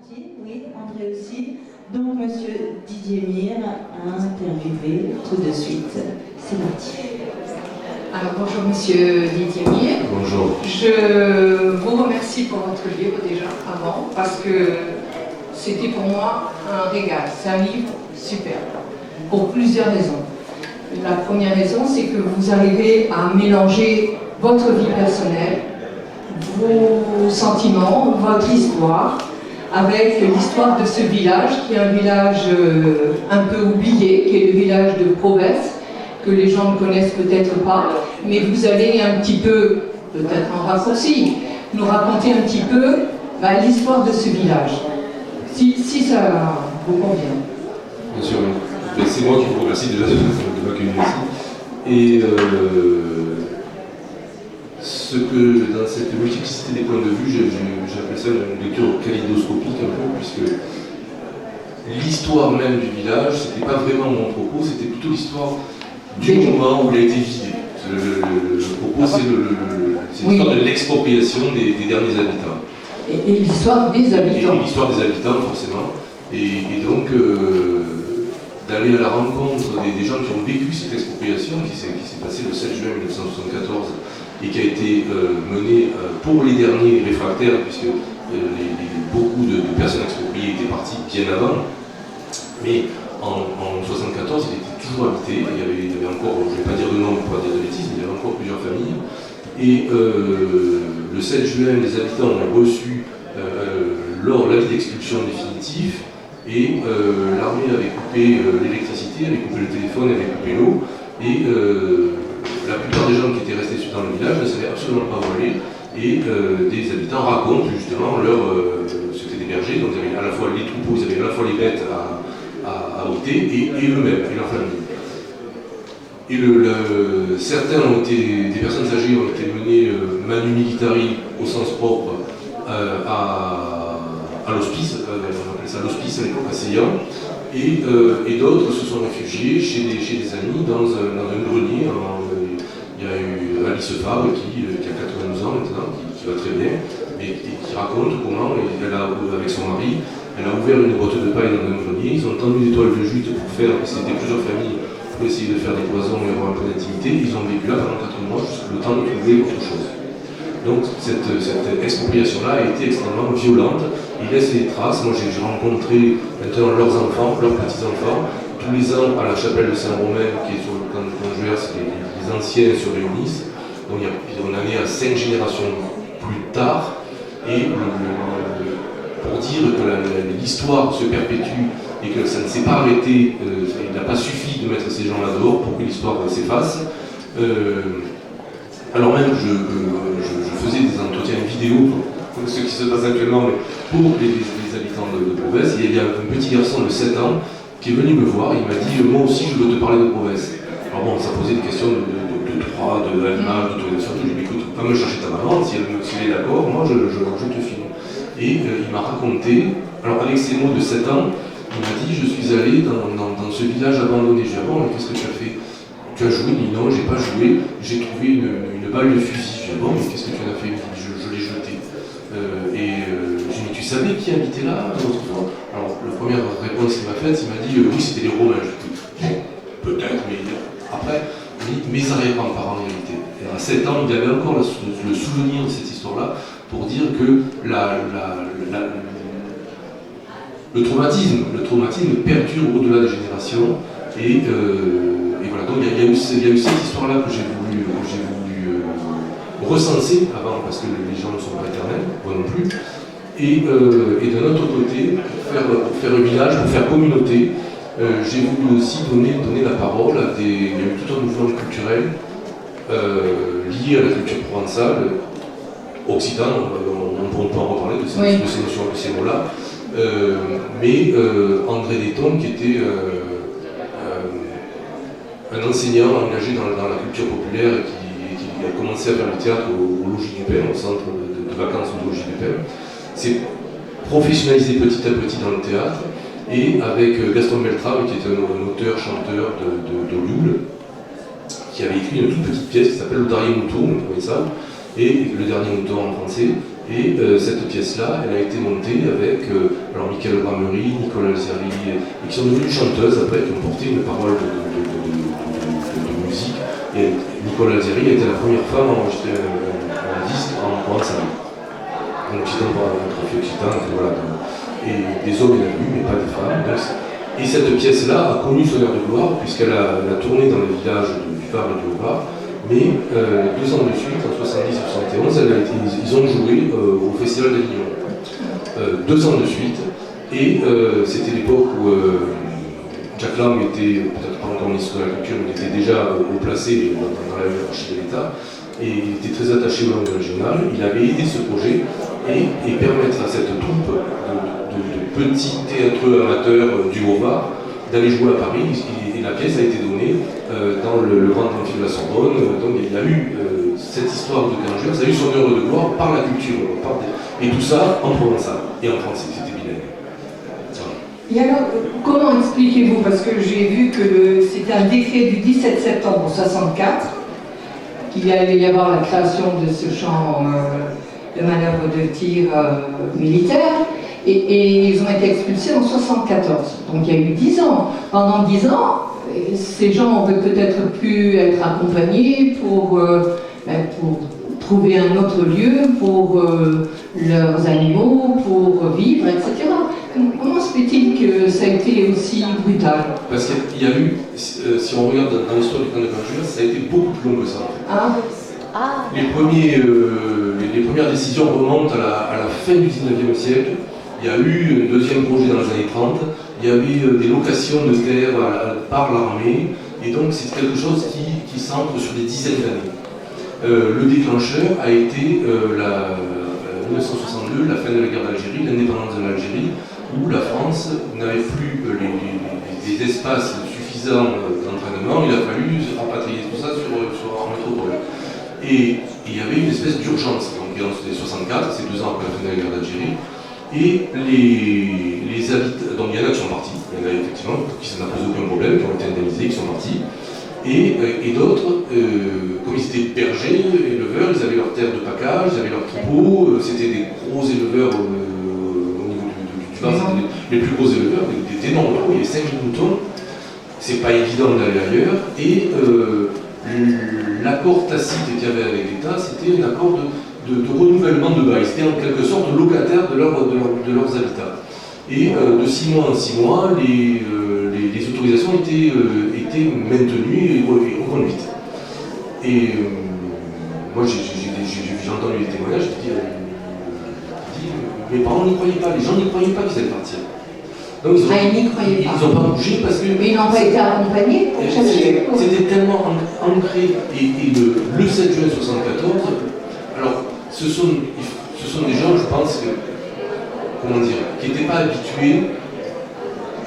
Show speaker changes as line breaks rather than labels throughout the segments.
Martine, oui, André aussi. Donc, monsieur Didier Mir a interviewé tout de suite. C'est parti.
Alors, bonjour monsieur Didier Mir.
Bonjour.
Je vous remercie pour votre livre déjà, avant, parce que c'était pour moi un régal. C'est un livre superbe, pour plusieurs raisons. La première raison, c'est que vous arrivez à mélanger votre vie personnelle, vos sentiments, votre histoire, avec l'histoire de ce village, qui est un village un peu oublié, qui est le village de Provès, que les gens ne connaissent peut-être pas, mais vous allez un petit peu, peut-être en raccourci, nous raconter un petit peu l'histoire de ce village, si ça vous convient.
Bien sûr, oui. C'est moi qui vous remercie déjà de m'accueillir ici. Et ce que, dans cette multiplicité des points de vue, j'appelle ça une lecture kaléidoscopique un peu, puisque l'histoire même du village, c'était pas vraiment mon propos, c'était plutôt l'histoire du moment où il a été vidé. Le propos, c'est l'histoire de l'expropriation des derniers habitants.
Et l'histoire des habitants.
Et l'histoire des habitants, forcément. Et donc, d'aller à la rencontre des gens qui ont vécu cette expropriation, qui s'est passée le 7 juin 1974, et qui a été menée pour les derniers réfractaires, puisque beaucoup de personnes expropriées étaient parties bien avant. Mais en 1974, il était toujours habité. Il y avait encore, je ne vais pas dire de nom pour pas dire de bêtises, mais il y avait encore plusieurs familles. Et le 7 juin, les habitants ont reçu l'avis d'expulsion définitif, et l'armée avait coupé l'électricité, avait coupé le téléphone, avait coupé l'eau, et la plupart des gens qui étaient restés dans le village ne savaient absolument pas où aller, et des habitants racontent justement c'était des bergers, donc ils avaient à la fois les troupeaux, ils avaient à la fois les bêtes à ôter, et eux-mêmes, et leur famille. Et certains ont été, des personnes âgées ont été menées manu militari au sens propre à l'hospice, on appelait ça l'hospice à l'époque, à Seillan, et d'autres se sont réfugiés chez des amis dans un grenier. Il y a eu Alice Fabre qui a 92 ans maintenant, qui va très bien, mais qui raconte comment, avec son mari, elle a ouvert une boîte de paille dans un grenier, ils ont tendu des toiles de jute pour faire, c'était plusieurs familles, pour essayer de faire des cloisons et avoir un peu d'intimité. Ils ont vécu là pendant 4 mois, jusqu'à le temps de trouver autre chose. Donc cette expropriation-là a été extrêmement violente. Ils laissent des traces. Moi j'ai rencontré maintenant leurs enfants, leurs petits-enfants, tous les ans à la chapelle de Saint-Romain, qui est sur le camp de Conjuers, les anciens se réunissent. Donc on en est à 5 générations plus tard. Et pour dire que l'histoire se perpétue et que ça ne s'est pas arrêté, il n'a pas suffi de mettre ces gens-là dehors pour que l'histoire s'efface. Alors même que je faisais des entretiens vidéo pour ce qui se passe actuellement, mais pour les habitants de Provès, il y a un petit garçon de 7 ans qui est venu me voir et il m'a dit « Moi aussi je veux te parler de Provès ». Alors bon, ça posait des questions de droit, d'animal, d'autorisation. Je lui ai dit « Écoute, va me chercher ta maman, si elle est d'accord, moi je te filme ». Et il m'a raconté, alors avec ses mots de 7 ans, il m'a dit, je suis allé dans ce village abandonné. Je lui ai dit, bon, qu'est-ce que tu as fait? Tu as joué? Il dit, non, j'ai pas joué, j'ai trouvé une balle de fusil. Je lui ai dit, bon, mais qu'est-ce que tu en as fait? Il dit, je l'ai jetée. Je lui ai dit, mais tu savais qui habitait là autrefois? Alors, la première réponse qu'il m'a faite, il m'a dit, oui, c'était les Romains. Je lui ai dit, peut-être, mais après, mes arrière-grands-parents en réalité. Et à 7 ans, il avait encore le souvenir de cette histoire-là pour dire que le traumatisme perdure au-delà des générations, et voilà. Donc il y a eu cette histoire-là que j'ai voulu recenser avant, parce que les gens ne sont pas éternels, moi non plus. Et d'un autre côté, pour faire village, pour faire communauté, j'ai voulu aussi donner la parole à il y a eu tout un mouvement culturel lié à la culture provençale, occitane, on peut en reparler de ces notions, de ces mots-là. Mais André Déton, qui était un enseignant engagé dans la culture populaire et qui a commencé à faire du théâtre au Logis du Pin, au centre de vacances du Logis du Pin, s'est professionnalisé petit à petit dans le théâtre, et avec Gaston Beltrame, qui est un auteur-chanteur de Lioul, qui avait écrit une toute petite pièce qui s'appelle Le Dernier Mouton, ça, et Le Dernier Mouton en français, Et cette pièce-là, elle a été montée avec alors Michael Bramery, Nicolas Alzieri, et qui sont devenus chanteuses après, qui ont porté une parole de musique. Et Nicolas Alzieri a été la première femme à enregistrer un disque en courant de sa vie. En Occident, par un trophée occitan, voilà. Et des hommes, il y en a eu, mais pas des femmes. Donc, et cette pièce-là a connu son heure de gloire, puisqu'elle a tourné dans les villages du Var et du Haut-Var. Mais 2 ans de suite, en 70 et 71, ils ont joué au Festival d'Avignon. 2 ans de suite, et c'était l'époque où Jack Lang était, peut-être pas encore ministre de la Culture, mais il était déjà haut placé dans la hiérarchie de l'État, et il était très attaché aux langues régionales. Il avait aidé ce projet et permettre à cette troupe de petits théâtreux amateurs du Haut-Var d'aller jouer à Paris, et la pièce a été donnée dans le Grand Amphi de la Sorbonne. Donc il y a eu cette histoire de Granger, ça a eu son heure de gloire par la culture, et tout ça en provençal et en français, c'était bilingue.
Et alors, comment expliquez-vous, parce que j'ai vu que c'était un décret du 17 septembre 64, qu'il allait y avoir la création de ce champ de manœuvre de tir militaire, et ils ont été expulsés en 74. Donc il y a eu 10 ans. Pendant 10 ans, ces gens auraient peut-être pu être accompagnés pour trouver un autre lieu pour leurs animaux, pour vivre, etc. Comment se fait-il que ça a été aussi brutal?
Parce qu'il y a eu, si on regarde dans l'histoire du camp de Granger, ça a été beaucoup plus long que ça en fait. Les premières décisions remontent à la fin du 19e siècle. Il y a eu un deuxième projet dans les années 30, il y avait des locations de terre par l'armée, et donc c'est quelque chose qui s'ancre sur des dizaines d'années. Le déclencheur a été 1962, la fin de la guerre d'Algérie, l'indépendance de l'Algérie, où la France n'avait plus les espaces suffisants d'entraînement. Il a fallu rapatrier tout ça en métropole. Et il y avait une espèce d'urgence. Donc en 64, c'est 2 ans après la fin de la guerre d'Algérie. Et les habitants, donc il y en a qui sont partis, il y en a effectivement qui ça n'a posé aucun problème, qui ont été indemnisés, qui sont partis. Et d'autres, comme ils étaient bergers, éleveurs, ils avaient leur terre de pacage, ils avaient leur troupeau, c'était des gros éleveurs au niveau du Var, c'était les plus gros éleveurs, des énormes troupeaux, il y avait 5000 moutons, c'est pas évident d'aller ailleurs, et l'accord tacite qu'il y avait avec l'État, c'était un accord de renouvellement de bail, c'était en quelque sorte locataire de leurs habitats. Et de 6 mois en 6 mois, les autorisations étaient maintenues et reconduites. Et moi j'ai entendu les témoignages qui disent mes parents n'y croyaient pas, les gens n'y croyaient pas qu'ils allaient partir. Donc
ils n'y croyaient pas.
Ils n'ont pas bougé parce que...
Mais ils n'ont pas été accompagnés pour chercher.
C'était tellement ancré. Et le 7 juin 1974, alors ce sont des gens, je pense, qui n'étaient pas habitués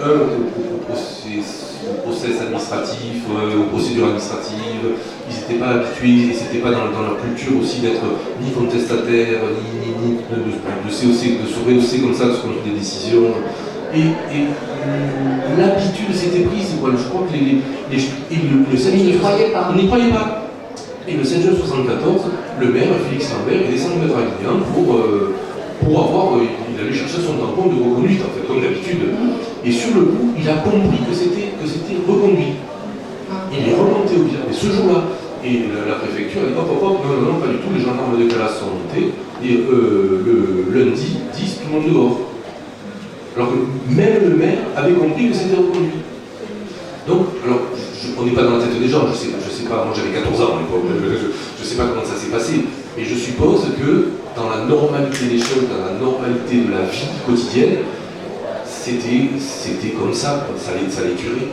au process administratif, aux procédures administratives. Ils n'étaient pas habitués, et c'était pas dans leur culture aussi d'être ni contestataire, ni de se rehausser comme ça contre des décisions. Et l'habitude s'était prise, voilà, je crois que le 7 juin, on n'y croyait pas. Et le 7 juin 1974, le maire, Félix Lambert, est descendu à Draguignan pour avoir, il allait chercher son tampon de reconduite, en fait, comme d'habitude. Et sur le coup, il a compris que c'était reconduit. Il est remonté au village, et ce jour-là, et la préfecture a dit hop, non, pas du tout, les gendarmes de classe sont montés, et le lundi, 10, tout le monde dehors. Alors que même le maire avait compris que c'était reconduit. Donc, alors, on n'est pas dans la tête des gens, je sais pas, moi j'avais 14 ans à l'époque, je sais pas comment ça s'est passé, mais je suppose que dans la normalité des choses, dans la normalité de la vie quotidienne, c'était comme ça allait durer.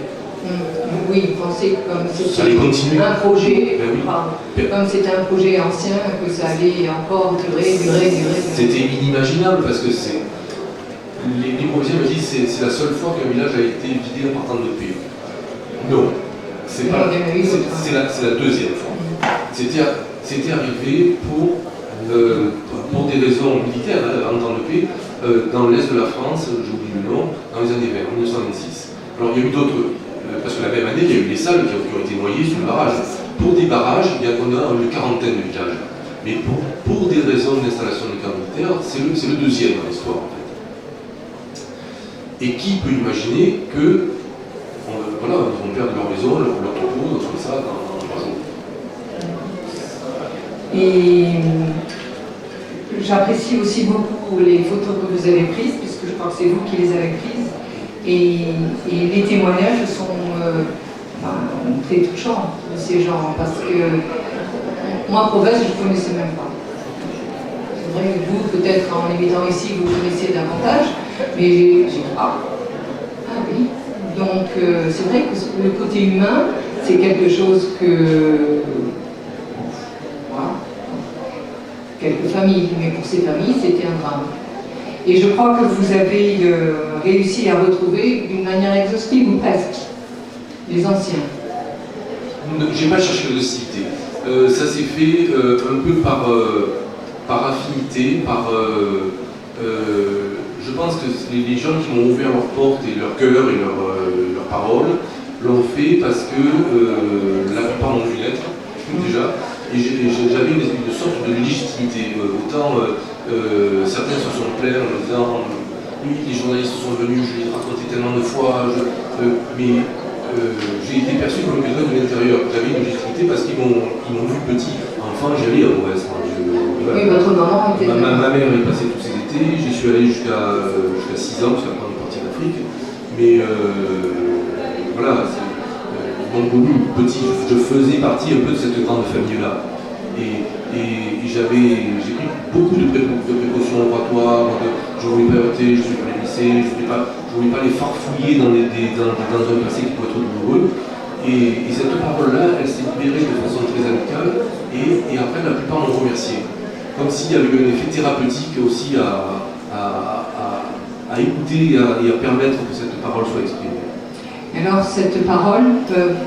Oui, pensez comme
c'était
un projet,
oui.
Comme c'était un projet ancien, que ça allait encore durer.
C'était inimaginable parce que les Provinciens me disent c'est la seule fois qu'un village a été vidé en partant de notre pays. Non, c'est la deuxième fois. C'était arrivé pour des raisons militaires, en temps de paix, dans l'est de la France, j'oublie le nom, dans les années 20, 1926. Alors il y a eu d'autres, parce que la même année, il y a eu les salles qui ont été noyées sous le barrage. Pour des barrages, on a une quarantaine de villages. Mais pour des raisons d'installation de camps militaires, c'est le deuxième dans l'histoire en fait. Et qui peut imaginer que voilà, ils vont perdre leur maison, leur propos, tout ça dans 3 jours.
Et j'apprécie aussi beaucoup les photos que vous avez prises, puisque je crois que c'est vous qui les avez prises. Et les témoignages sont très touchants de ces gens, parce que moi, Provence, je ne connaissais même pas. C'est vrai que vous, peut-être en évitant ici, vous connaissez davantage, mais j'ai dit, ah oui. Donc c'est vrai que le côté humain, c'est quelque chose que... Voilà. Quelques familles, mais pour ces familles, c'était un drame. Et je crois que vous avez réussi à retrouver d'une manière exhaustive, ou presque, les anciens.
J'ai pas cherché l'exhaustivité. Ça s'est fait un peu par affinité, je pense que les gens qui m'ont ouvert leurs portes et leur cœur et leurs paroles l'ont fait parce que la plupart m'ont vu naître, déjà, et j'avais une sorte de légitimité. Autant certains se sont plaints en me disant oui, les journalistes sont venus, je l'ai raconté tellement de fois, mais j'ai été perçu comme quelqu'un de l'intérieur. J'avais une légitimité parce qu'ils m'ont vu petit. Enfant, j'allais à Brest.
Oui, votre maman était
ma mère est passée tous ces étés, j'y suis allé jusqu'à 6 ans, parce qu'après on est parti d'Afrique. Mais voilà, donc petit, je faisais partie un peu de cette grande famille-là. Et j'ai pris beaucoup de précautions oratoires, je ne voulais pas heurter, je ne voulais pas les laisser, je ne voulais pas les farfouiller dans un passé qui pouvait être douloureux. Et cette parole-là, elle s'est libérée de façon très amicale, et après la plupart m'ont remercié. Comme s'il y avait eu un effet thérapeutique aussi à écouter et à permettre que cette parole soit exprimée.
Alors cette parole,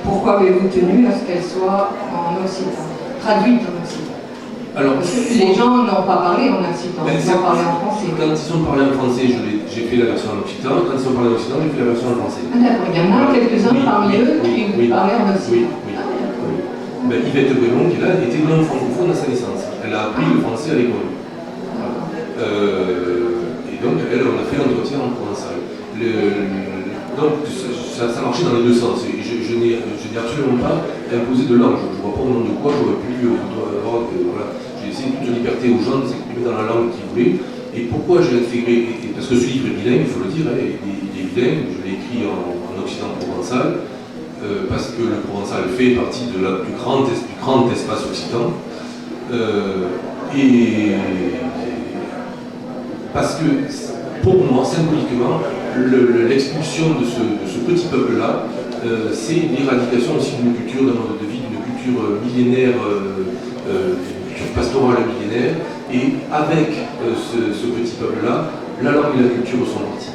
pourquoi avez-vous tenu à ce qu'elle soit en occitan, traduite en occitan? Alors, les gens n'ont pas parlé en occitan, ils ont parlé en français.
Quand ils ont parlé en français, j'ai fait la version en occitan. Quand ils ont parlé en occitan, j'ai fait la version en français.
Ah d'accord, il y en a quelques-uns parmi eux qui parlaient en occitan.
Oui. Ben, Yvette Brémond, qui est là, était non francophone à sa naissance. Elle a appris le français à l'école. Voilà. Et donc, on a fait l'entretien en provençal. Donc, ça marchait dans les deux sens. Je n'ai absolument pas imposé de langue. Je ne vois pas au nom de quoi j'aurais pu avoir. Voilà. J'ai laissé toute liberté aux gens de s'exprimer dans la langue qu'ils voulaient. Et pourquoi j'ai intégré, parce que ce livre est bilingue, il faut le dire, il est bilingue, je l'ai écrit en occitan provençal. Parce que le provençal fait partie du grand espace occitan, et parce que pour moi, symboliquement, l'expulsion de ce petit peuple-là, c'est l'éradication aussi d'une culture, d'un mode de vie, d'une culture millénaire, une culture pastorale millénaire, et avec ce petit peuple-là, la langue et la culture sont parties.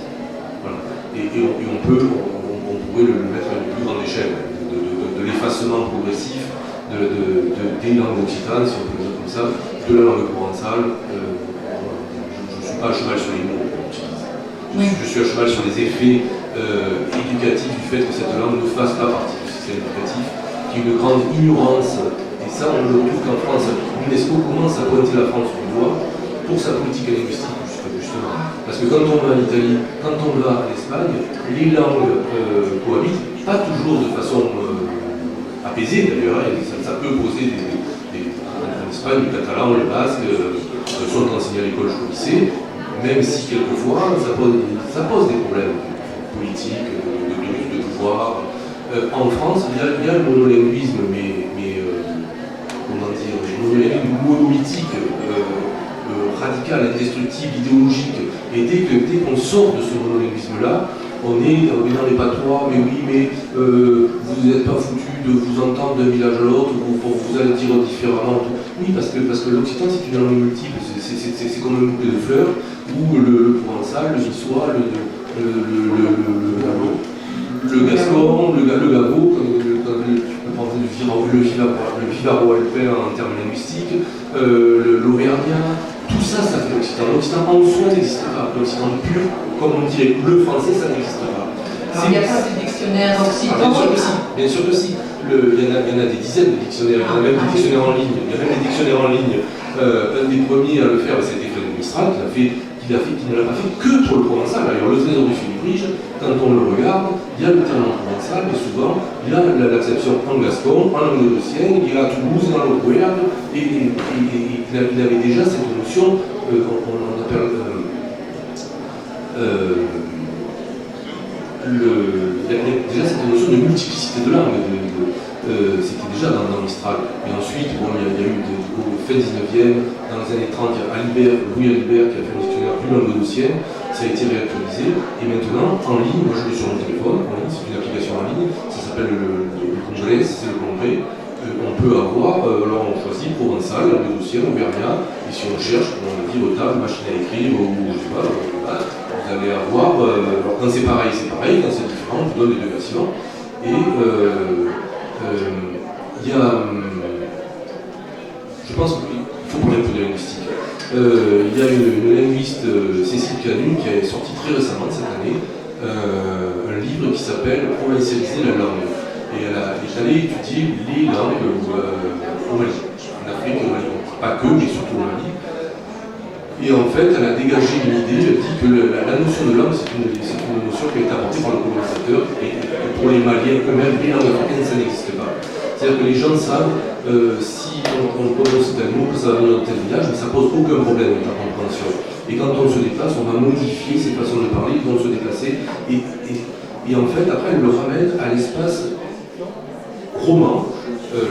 Voilà. Et on pourrait le mettre à une plus grande échelle, de l'effacement progressif des langues occitanes, si on peut le dire comme ça, de la langue provençale. Je ne suis pas à cheval sur les mots, je suis à cheval sur les effets éducatifs du fait que cette langue ne fasse pas partie du système éducatif, qui est une grande ignorance, et ça on le retrouve qu'en France. L'UNESCO commence à pointer la France du doigt pour sa politique linguistique, justement. Parce que quand on va en Italie, quand on va en Espagne, les langues cohabitent, pas toujours de façon apaisée d'ailleurs, ça peut poser en Espagne, le catalan, le basque sont enseignés à l'école jusqu'au lycée, même si quelquefois ça pose des problèmes politiques, de pouvoir. En France, il y a le monolinguisme, mais comment dire, le monolinguisme monolithique, radical, indestructible, idéologique. Et dès qu'on sort de ce monolinguisme-là, on est dans les patois, mais oui, mais vous n'êtes pas foutu de vous entendre d'un village à l'autre, vous allez dire différemment. Oui, parce que l'occitan, c'est une langue multiple, c'est comme un bouquet de fleurs, où le provençal, le niçois, le gascon, le gabot, le vivaro-alpin en termes linguistiques, l'auvergnat, tout ça, ça fait l'occitan. L'occitan en soi n'existe pas. L'occitan pur, comme on dirait le français, ça n'existe pas.
Alors, il n'y a pas de dictionnaire occitan.
Bien sûr que si. Il y en a des dizaines de dictionnaires, il y en a même des dictionnaires en ligne. Il y a même des dictionnaires en ligne Un des premiers à le faire, c'était Frédéric Mistral, qui ne l'a pas fait que pour le provençal. D'ailleurs, le trésor du Philippe, quand on le regarde, il y a le terme en provençal, mais souvent, il y a l'acception en gascon, en languedocien, il y a à Toulouse, dans l'Auvergne, et il avait déjà cette notion, on appelle déjà cette notion de multiplicité de langues. C'était déjà dans Mistral. Et ensuite, bon, il y a eu au fin 19e, dans les années 30, il y a Louis Albert qui a fait un dictionnaire du languedocien, ça a été réactualisé. Et maintenant, en ligne, moi je l'ai sur mon téléphone, en ligne, c'est une application en ligne, ça s'appelle le Congrès, c'est le Congrès. On peut avoir, alors on choisit provençal, languedocien, auvergnat, et si on cherche, on dit retable, machine à écrire, ou je sais pas, vous allez avoir, alors quand c'est pareil, quand c'est différent, on vous donne les deux versions. Et il y a, je pense qu'il faut parler un peu de linguistique. Il y a une linguiste, Cécile Canu, qui a sorti très récemment cette année un livre qui s'appelle Provincialiser la langue. Et elle est allée étudier les langues au Mali, en Afrique, au Mali. Pas que, mais surtout au Mali. Et en fait, elle a dégagé une idée, elle dit que la notion de langue, c'est une notion qui a été apportée par le colonisateur, et pour les Maliens eux-mêmes, les langues africaines, ça n'existe pas. C'est-à-dire que les gens savent, si on prononce tel mot, que ça va venir dans tel village, mais ça pose aucun problème dans la compréhension. Et quand on se déplace, on va modifier ses façons de parler, ils vont se déplacer, et en fait, après, elle le ramène à l'espace roman.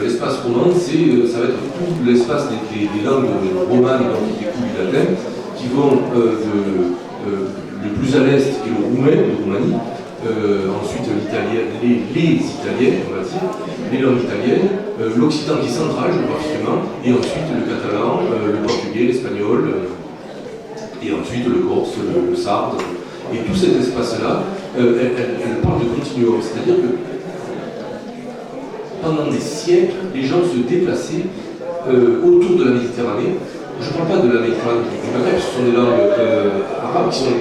L'espace roman, ça va être tout l'espace des langues romanes, donc qui découlent du latin, qui vont le plus à l'est, qui est le roumain, de Roumanie, ensuite l'italien, les italiennes, on va dire, les langues italiennes, l'occitan qui est central géographiquement, et ensuite le catalan, le portugais, l'espagnol, et ensuite le corse, le sarde. Et tout cet espace-là, elle parle de continuum, c'est-à-dire que pendant des siècles, les gens se déplaçaient autour de la Méditerranée. Je ne parle pas de la Méditerranée du Maghreb, ce sont des langues arabes qui sont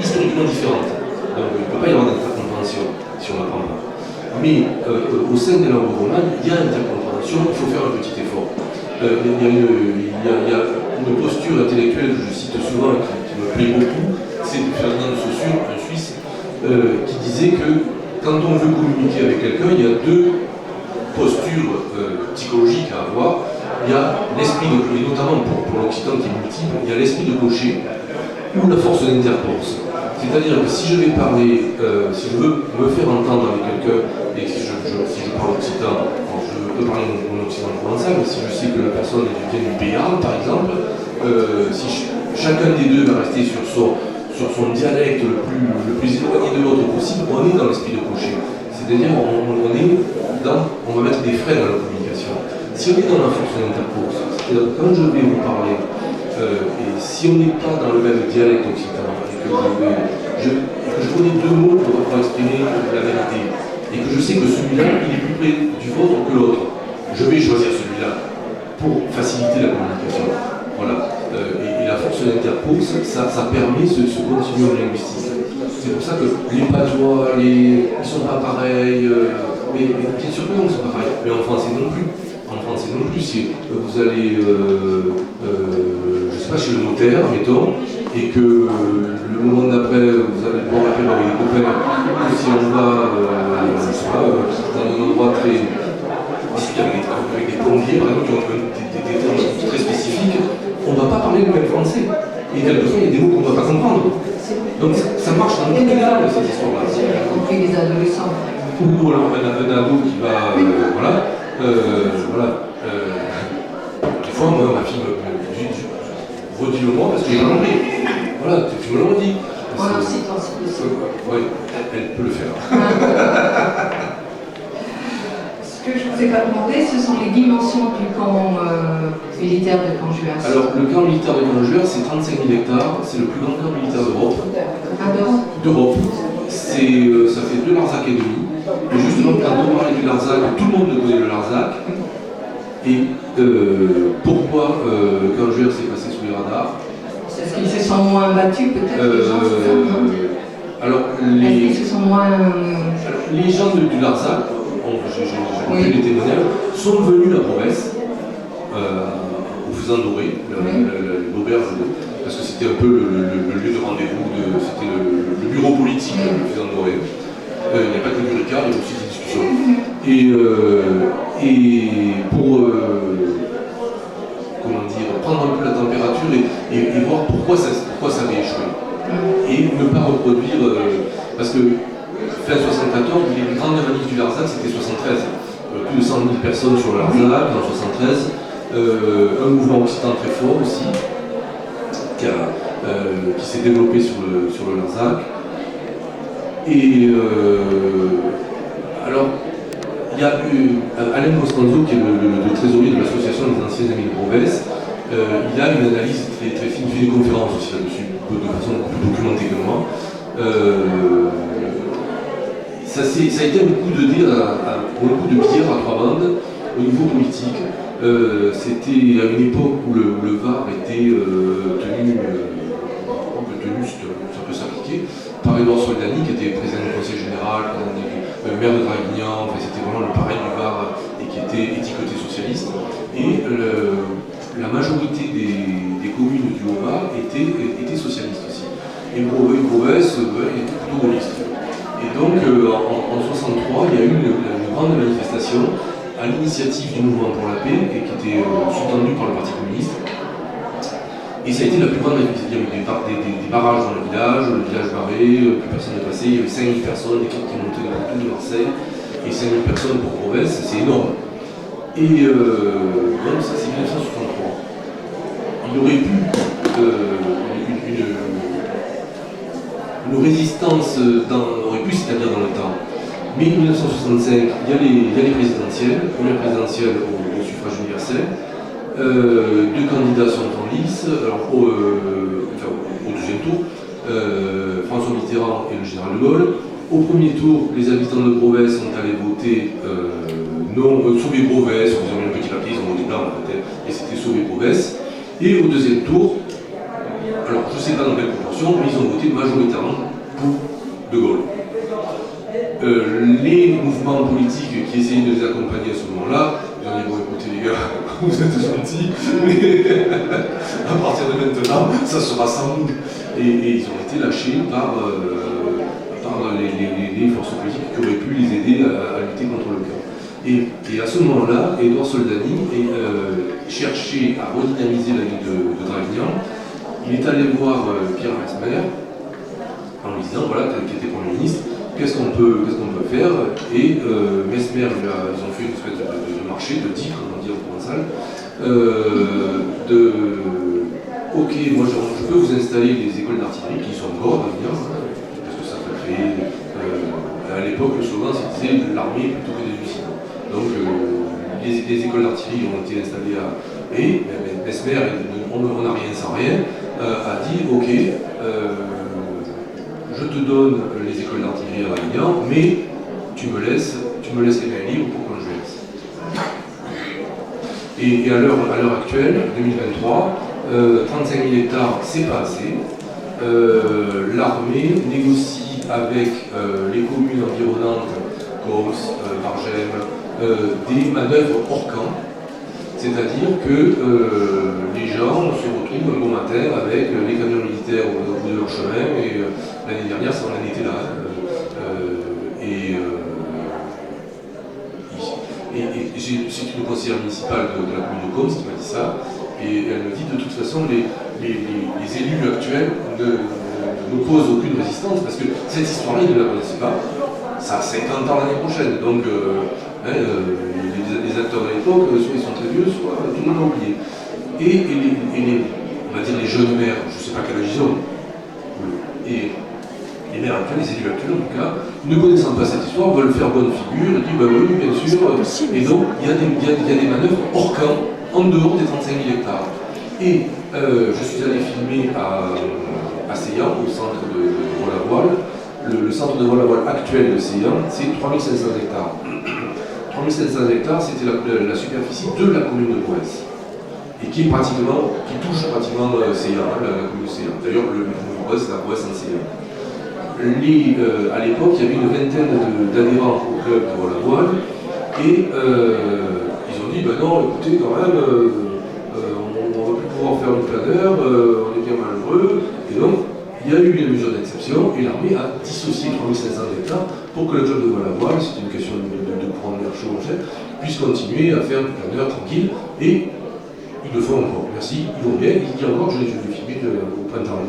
historiquement différentes. Donc il ne peut pas y avoir d'intercompréhension si on n'apprend pas. Mais au sein des langues romanes, il y a intercompréhension, il faut faire un petit effort. Il y a une posture intellectuelle que je cite souvent et qui me plaît beaucoup, c'est de Ferdinand de Saussure, un Suisse, qui disait que quand on veut communiquer avec quelqu'un, il y a deux posture psychologique à avoir. Il y a l'esprit de clocher, notamment pour l'Occitan qui est multiple, il y a l'esprit de clocher ou la force d'intercourse. C'est-à-dire que si je vais parler, si je veux me faire entendre avec quelqu'un, et si je parle occitan, je peux parler mon occitan provençal, mais si je sais que la personne vient du Béarn, par exemple, si chacun des deux va rester sur son dialecte le plus éloigné de l'autre possible, on est dans l'esprit de clocher. C'est-à-dire on va mettre des freins dans la communication. Si on est dans la force d'intercourse, c'est-à-dire quand je vais vous parler, et si on n'est pas dans le même dialecte occitan, et que je connais deux mots pour exprimer la vérité, et que je sais que celui-là, il est plus près du vôtre que l'autre, je vais choisir celui-là pour faciliter la communication. Voilà. Et la force d'intercourse, ça permet ce continuum linguistique. C'est pour ça que les patois, ils ne sont pas pareils, mais bien sûr que non, ils ne sont pas pareils. Mais en français non plus. En français non plus, si vous allez, je ne sais pas, chez le notaire, mettons, et que le moment d'après, vous allez boire la peine avec les copains, ou si on va, je ne sais pas, dans un endroit très... avec des plombiers, par exemple, qui ont des termes très spécifiques, on ne va pas parler le même français. Et quelquefois, il y a des mots qu'on ne va pas comprendre. Donc ça marche dans toutes les langues, cette histoire-là.
Y compris les adolescents.
Ou alors un ado qui va... voilà. Des fois, moi, ma fille me dit redis-le-moi parce que j'ai pas compris. Voilà, tu me le redis.
En occitan, c'est possible.
Oui, elle peut le faire.
Ce que je ne vous ai pas demandé, ce sont les dimensions du camp militaire de Canjuas.
Alors, le camp militaire de Canjuas, c'est 35 000 hectares, c'est le plus grand camp militaire d'Europe. D'Europe. Ça fait 2 Larzac et demi. Et justement, quand on parlait du Larzac, tout le monde connaît le Larzac. Et pourquoi Canjuas s'est passé sous les radars?
Est-ce qu'ils se sont moins battus peut-être les gens
alors,
est-ce qu'ils se sont moins...
les gens du Larzac, j'ai vu les témoignages, sont venus la promesse au Faisan Doré. Et pour comment dire, prendre un peu la température et voir pourquoi ça avait échoué. Et ne pas reproduire, parce que fin 74, les grandes manifs du Larzac, c'était 73. Plus de 100 000 personnes sur le Larzac en 73. Un mouvement occitan très fort aussi, qui s'est développé sur le Larzac. Et alors, il y a Alain Costanzo, qui est le trésorier de l'association des anciens amis de Brovès. Il a une analyse très, très fine, il fait des conférences aussi là-dessus, de façon beaucoup plus documentée que moi. Ça a été un coup de dire, un coup de pierre à trois bandes au niveau politique. C'était à une époque où le Var était tenu, ça peut s'appliquer, par Édouard Soldani, qui était président du Conseil général, maire de Draguignan, enfin, c'était vraiment le parrain du Var et qui était étiqueté socialiste. Et la majorité des communes du Haut-Var étaient socialistes aussi. Et Brovès était plutôt gaulliste. Et donc en 63, il y a eu une grande manifestation à l'initiative du mouvement pour la paix et qui était soutenue par le Parti communiste. Et ça a été la plus grande manifestation. Il y avait des barrages dans le village barré, plus personne n'est passé. Il y avait 5000 personnes, des cartes qui montaient dans tout de Marseille, et 5000 personnes pour Brovès, c'est énorme. Et donc ça c'est 1963. Il aurait pu une résistance aurait pu s'établir dans le temps. Mais en 1965, il y a les présidentielles, première présidentielle au suffrage universel. Deux candidats sont en lice, alors, au deuxième tour, François Mitterrand et le général de Gaulle. Au premier tour, les habitants de Brovès sont allés voter non, sauver Brovès, ils ont mis un petit papier, ils ont voté blanc peut-être, et c'était sauver Brovès. Et au deuxième tour, alors je ne sais pas dans quelle proportion, mais ils ont voté majoritairement pour de Gaulle. Les mouvements politiques qui essayaient de les accompagner à ce moment-là, ils ont dit bon écoutez les gars, vous êtes gentils, mais à partir de maintenant, ça sera sans nous. Et ils ont été lâchés par les forces politiques qui auraient pu les aider à lutter contre le chaos. Et à ce moment-là, Édouard Soldani cherchait à redynamiser la ville de Draguignan. Il est allé voir Pierre Mesmer en lui disant, voilà, qui était Premier ministre, qu'est-ce qu'on peut faire. Et Mesmer, ils ont fait une espèce de marché, de deal, comme on dit en provençal, ok, moi je peux vous installer des écoles d'artillerie qui sont encore à Draguignan, parce que ça peut créer, à l'époque le slogan c'était l'armée plutôt que des musulmans. Donc les écoles d'artillerie ont été installées et Mesmer, on n'a rien sans rien, a dit ok, je te donne les écoles d'artillerie à Draguignan, mais tu me laisses les mains libres pour qu'on je laisse. Et à l'heure actuelle, 2023, 35 000 hectares, c'est pas assez. L'armée négocie avec les communes environnantes, Causse, Bargem, des manœuvres hors camp. C'est-à-dire que les gens se retrouvent un bon matin avec les camions militaires au bout de leur chemin, et l'année dernière, ça en était là. C'est une conseillère municipale de la commune de Causse qui m'a dit ça, et elle me dit de toute façon les élus actuels n'opposent aucune résistance, parce que cette histoire-là, ils ne la connaissaient pas. Ça a 50 ans l'année prochaine, donc les acteurs de l'époque, soit ils sont très vieux, soit tout le monde a oublié. Et on va dire les jeunes maires, je ne sais pas quel âge ils ont, et les maires actuels, les élus actuels en tout cas, ne connaissant pas cette histoire, veulent faire bonne figure, et disent bah oui, bien sûr. Et donc il y a des manœuvres hors camp, en dehors des 35 000 hectares. Et je suis allé filmer à Seillan, au centre de vol-à-voile. Le centre de vol-à-voile actuel de Seillan, c'est 3500 hectares. 3500 hectares, c'était la superficie de la commune de Brovès. Et qui touche pratiquement Seillan, la commune de Seillan. D'ailleurs, le nom de Brovès, c'est la Brovès en Seillan. À l'époque, il y avait une vingtaine d'adhérents au club de vol-à-voile, et ils ont dit, ben non, écoutez, quand même, on ne va plus pouvoir faire le planeur, on est bien malheureux, et donc, il y a eu une mesure d'exception, et l'armée a dissocié 3500 hectares pour que le club de vol-à-voile, c'est une question de prendre l'air chaud, puissent continuer à faire du plein air tranquille, et ils le font encore. Merci, ils vont bien, ils disent encore, je l'ai filmé au printemps.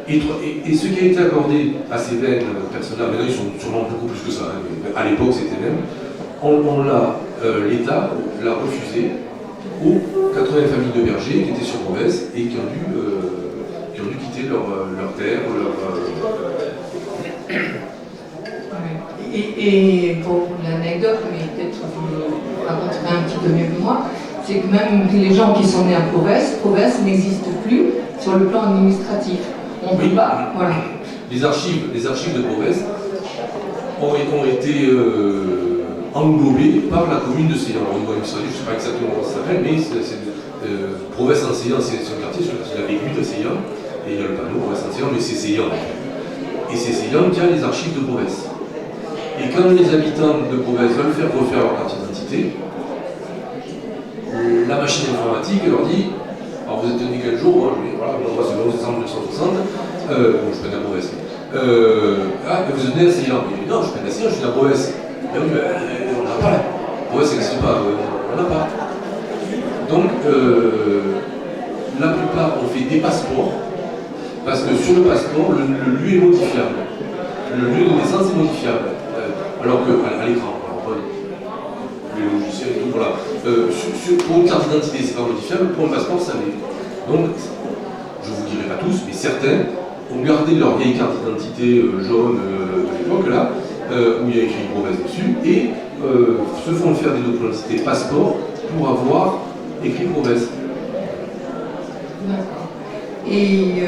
Et ce qui a été accordé à ces 20 personnes-là, maintenant ils sont sûrement beaucoup plus que ça, hein, mais à l'époque c'était même, l'État l'a refusé aux 80 familles de bergers qui étaient sur Beauvais et qui ont dû quitter leur terre,
Et pour l'anecdote, mais peut-être vous le raconterez un petit peu mieux que moi, c'est que même les gens qui sont nés à Provence n'existe plus sur le plan administratif. On ne peut pas, voilà.
Les archives de Provence ont été englobées par la commune de Seillan. Au niveau administratif, je ne sais pas exactement comment ça s'appelle, mais Provence en Seillan, c'est un quartier, c'est la vécu de Seillan, et il y a le panneau Provence en Seillan, mais c'est Seillan. Et c'est Seillan qui a les archives de Provence. Et quand les habitants de Provence veulent faire refaire leur carte d'identité, la machine informatique leur dit, alors vous êtes né quel jour? Moi, voilà, moi c'est le 11 décembre 1960, bon, je suis à Provence. Vous êtes né à Seillan? Non, je suis pas à Seillan, je suis à Provence. Mais oui, on n'a pas là. Provence n'existe pas, on n'a pas. Donc, la plupart ont fait des passeports, parce que sur le passeport, le lieu est modifiable. Le lieu de naissance est modifiable. Alors qu'à l'écran, les logiciels et tout, voilà. Pour une carte d'identité, c'est pas modifiable, pour un passeport, ça l'est. Donc, je vous dirai pas tous, mais certains ont gardé leur vieille carte d'identité jaune de l'époque, là, où il y a écrit Provence dessus, et se font faire des documents d'identité passeport pour avoir écrit Provence.
D'accord. Et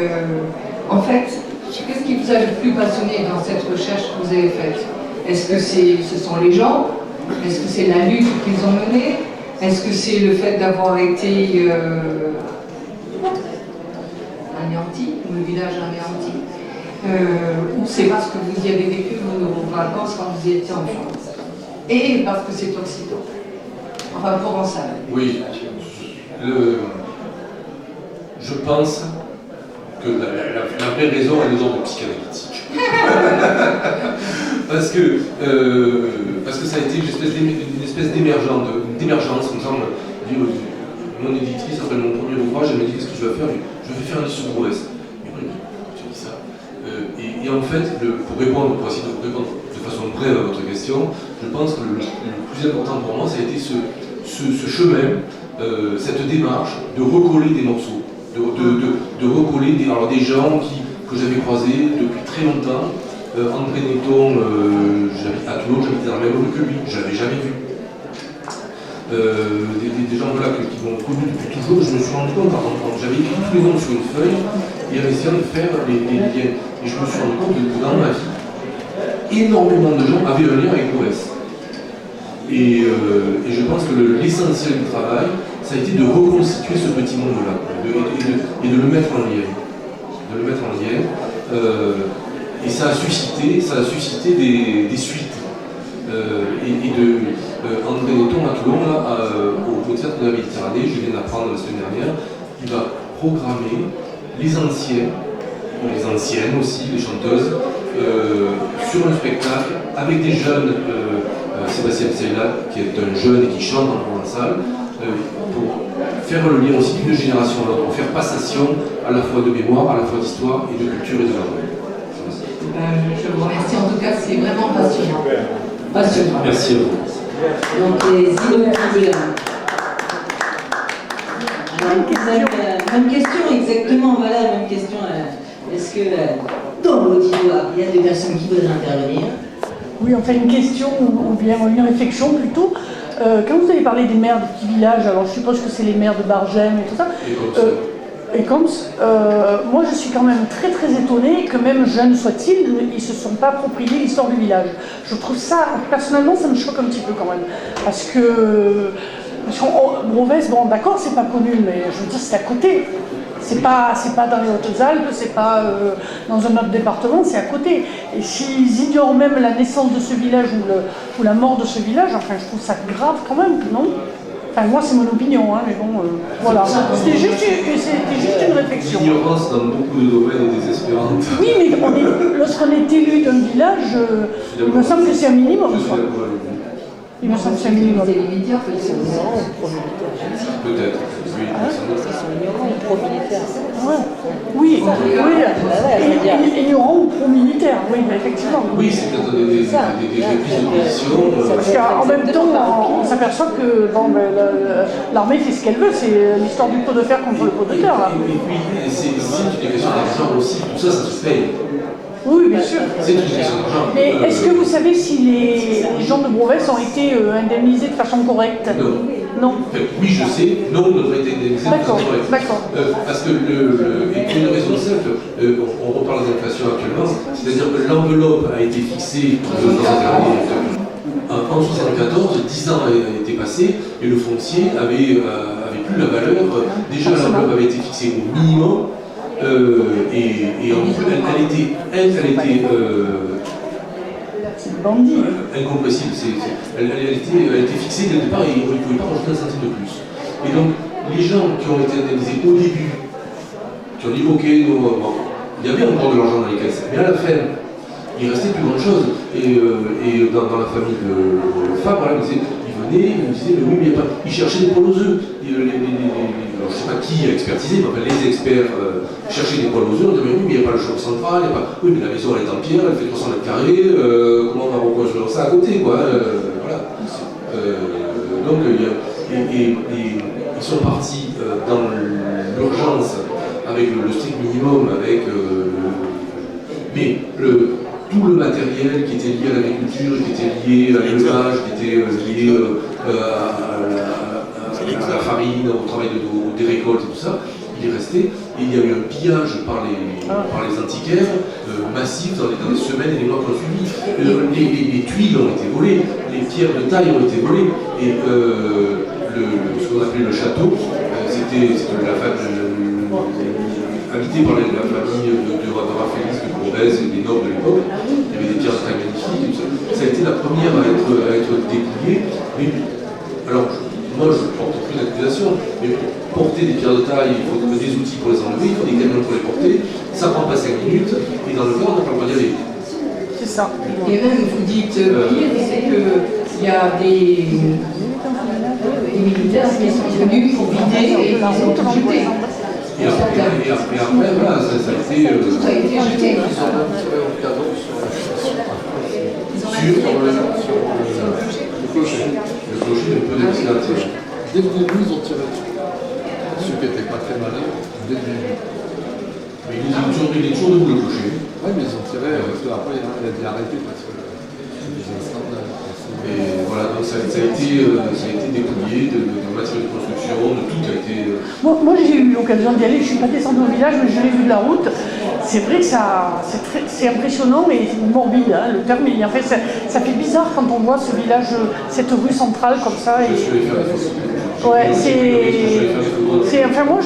en fait, qu'est-ce qui vous a le plus passionné dans cette recherche que vous avez faite? Est-ce que ce sont les gens? Est-ce que c'est la lutte qu'ils ont menée? Est-ce que c'est le fait d'avoir été anéanti, ou le village anéanti? Ou c'est parce que vous y avez vécu vos vacances quand vous étiez enfant? Et parce que c'est occitan, enfin provençal.
Oui, je pense que la vraie raison est de l'ordre psychanalytique. parce que ça a été une espèce d'émergence, comme ça, mon éditrice, après mon premier ouvrage, elle m'a dit qu'est-ce que tu vas faire? Je vais faire un livre sur Provence. Mais oui, tu dis ça. Et en fait, pour essayer de répondre de façon brève à votre question, je pense que le plus important pour moi, ça a été ce chemin, cette démarche de recoller des morceaux, de recoller des gens que j'avais croisés depuis très longtemps. André Netton, j'habite à Toulon, j'habitais dans le même rue que lui, je ne l'avais jamais vu. Des gens voilà, qui m'ont connu depuis toujours, je me suis rendu compte, j'avais écrit tous les noms sur une feuille et en essayant de faire les liens. Et je me suis rendu compte que dans ma vie, énormément de gens avaient un lien avec Provence. Et je pense que l'essentiel du travail, ça a été de reconstituer ce petit monde-là et de le mettre en lien. Et ça a suscité des suites. André Netton à Toulon, là, au Théâtre de la Méditerranée, je viens d'apprendre la semaine dernière, il va programmer les anciens, les anciennes aussi, les chanteuses, sur un spectacle avec des jeunes, Sébastien Pseila, qui est un jeune et qui chante en provençal, pour faire le lien aussi d'une génération à l'autre, pour faire passation à la fois de mémoire, à la fois d'histoire et de culture et de langue.
Je vous remercie, en tout cas c'est vraiment passionnant. Passionnant.
Merci à vous.
Donc les innombrables. Alors, même question, exactement, voilà, même question. Est-ce que dans l'auditoire, il y a des personnes qui voudraient intervenir?
Oui, enfin une question ou bien une réflexion plutôt. Quand vous avez parlé des maires des petits villages, alors je suppose que c'est les maires de Bargem et tout ça. Et comme moi je suis quand même très très étonnée que même jeunes soient-ils, ils ne se sont pas appropriés l'histoire du village. Je trouve ça, personnellement, ça me choque un petit peu quand même. Parce que Provence, bon d'accord, c'est pas connu, mais je veux dire c'est à côté. C'est pas dans les Hautes-Alpes, c'est pas dans un autre département, c'est à côté. Et s'ils ignorent même la naissance de ce village ou la mort de ce village, enfin je trouve ça grave quand même, non? Enfin moi c'est mon opinion, hein, mais bon, voilà. C'était juste une réflexion.
L'ignorance dans beaucoup de domaines est désespérante.
Oui, mais lorsqu'on est élu d'un village, village, il me semble que c'est un minimum.
Je suis d'accord avec vous.
Il me semble que c'est un minimum.
C'est limité en fait.
Peut-être. Oui,
Ouais. Oui, ignorant ou pro-militaire, oui, effectivement.
oui, c'est peut-être des prises de position.
Parce qu'en même temps, on s'aperçoit que bon, ben, l'armée fait ce qu'elle veut, c'est l'histoire du pot de fer contre le pot de terre. Là.
Et puis, c'est une question d'argent aussi. Tout ça, ça se paye.
Oui, bien sûr.
C'est une question d'argent.
Mais est-ce que vous savez si les gens de Brovès ont été indemnisés de façon correcte?
Non.
Non.
Enfin, oui, je sais, non, on devrait être indemnisé de façon correcte.
D'accord.
Parce que, et pour une raison simple, on reparle d'inflation actuellement, c'est-à-dire que l'enveloppe a été fixée dans cette année. En 1974, 10 ans a été passé et le foncier avait plus la valeur. Déjà, l'enveloppe avait été fixée au minimum et en plus, elle était
bandit.
incompressible. Elle était fixée dès le départ et on ne pouvait pas rajouter un centime de plus. Et donc, les gens qui ont été indemnisés au début, qui ont dit ok, bon, il y avait encore de l'argent dans les caisses, mais à la fin, il restait plus grand chose. Et dans la famille de Fabre, voilà, il venait, il me disait mais oui, mais il cherchait des poils aux œufs. Alors, je ne sais pas qui a expertisé, mais enfin, les experts cherchaient des poils aux œufs, on disait mais oui, mais il n'y a pas le choc central, oui, mais la maison elle est en pierre, elle fait 300 mètres carrés, comment on va reconstruire ça à côté, quoi. Voilà. Donc, ils sont partis dans l'urgence avec le strict minimum, avec tout le matériel qui était lié à l'agriculture, qui était lié à l'élevage, qui était lié à la farine, au travail des récoltes et tout ça, il est resté. Et il y a eu un pillage par les antiquaires massif dans les semaines et les mois qui ont suivi. Les tuiles ont été volées, les pierres de taille ont été volées. Et ce qu'on appelait le château, c'était la famille habité par la famille de Raphaëlis, de Brovès et des nobles de l'époque. Il y avait des pierres de taille magnifiques. Ça a été la première à être dépouillée. Mais, alors, moi je ne porte aucune accusation, mais pour porter des pierres de taille, il faut des outils pour les enlever, il faut des camions pour les porter. Ça prend pas 5 minutes, et dans le cas, on n'a pas le droit d'y aller.
C'est ça.
Et même, vous dites pire, c'est qu'il y a des militaires qui sont venus pour vider et ils ont tout jeté.
Et après, voilà, ça a été.
Tout a été jeté.
Le clocher, un peu d'escalade.
Dès le début, ils ont tiré dessus. Ceux qui n'étaient pas très malins, dès le début.
Mais il est toujours debout le clocher.
Oui, mais ils ont tiré, parce qu'après, il a dû arrêter parce que les instants.
Et voilà, donc ça a été dépouillé de matériaux de construction, de tout a été.
Moi j'ai eu l'occasion d'y aller, je ne suis pas descendue au village, mais je l'ai vu de la route. C'est vrai que c'est impressionnant, mais c'est morbide, hein, le terme. En fait, ça fait bizarre quand on voit ce village, cette rue centrale comme ça.
Je suis allé faire des photos.
Ouais, enfin moi,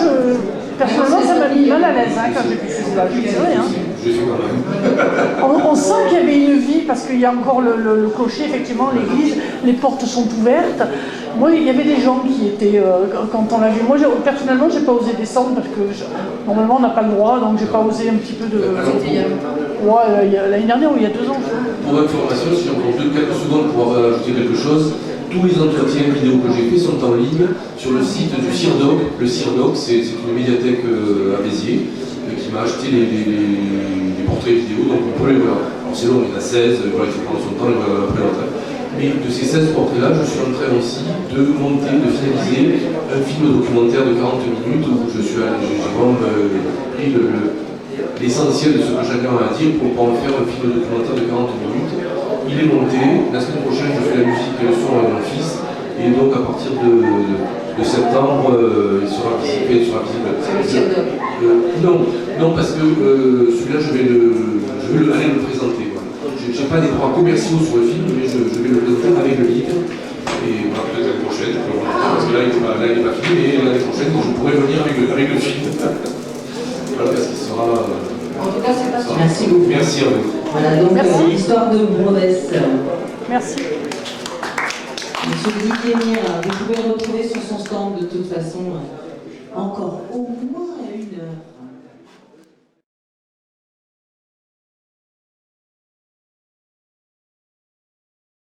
personnellement, ça m'a mis mal à l'aise hein, quand j'ai vu ce village. C'est vrai, hein.
Je l'ai fait quand même.
On sent qu'il y avait une vie parce qu'il y a encore le clocher, effectivement, l'église, les portes sont ouvertes. Moi, il y avait des gens qui étaient, quand on l'a vu, moi personnellement, j'ai pas osé descendre parce que normalement on n'a pas le droit, donc j'ai pas osé un petit peu de. L'année dernière ou il y a 2 ans.
Pour information, si on prend quelques secondes pour ajouter quelque chose, tous les entretiens vidéo que j'ai faits sont en ligne sur le site du CIRDOC. Le CIRDOC, c'est une médiathèque à Béziers qui m'a acheté les portraits vidéo, donc vous pouvez les voir. Alors c'est long, il y en a 16, voilà, il faut prendre son temps, après l'autre. Mais de ces 16 portraits-là, je suis en train aussi de monter, de finaliser un film documentaire de 40 minutes où j'ai vraiment pris l'essentiel de ce que chacun a à dire pour en faire un film documentaire de 40 minutes. Il est monté, la semaine prochaine je fais la musique et le son avec mon fils, et donc à partir de septembre, il sera visible. Non, parce que celui-là je vais aller le présenter. Je n'ai pas des droits commerciaux sur le film, mais je vais le présenter avec le livre. Et voilà, peut-être l'année prochaine, je peux le remonter, parce que là il n'est pas fini, mais l'année prochaine je pourrai venir avec le film. Voilà, parce qu'il sera.
En tout cas, c'est pas ça.
Merci beaucoup.
Merci à vous.
Voilà donc l'histoire de Brovès.
Merci.
Monsieur Didier Mire, vous pouvez le retrouver sur son stand de toute façon encore au moins 1 heure.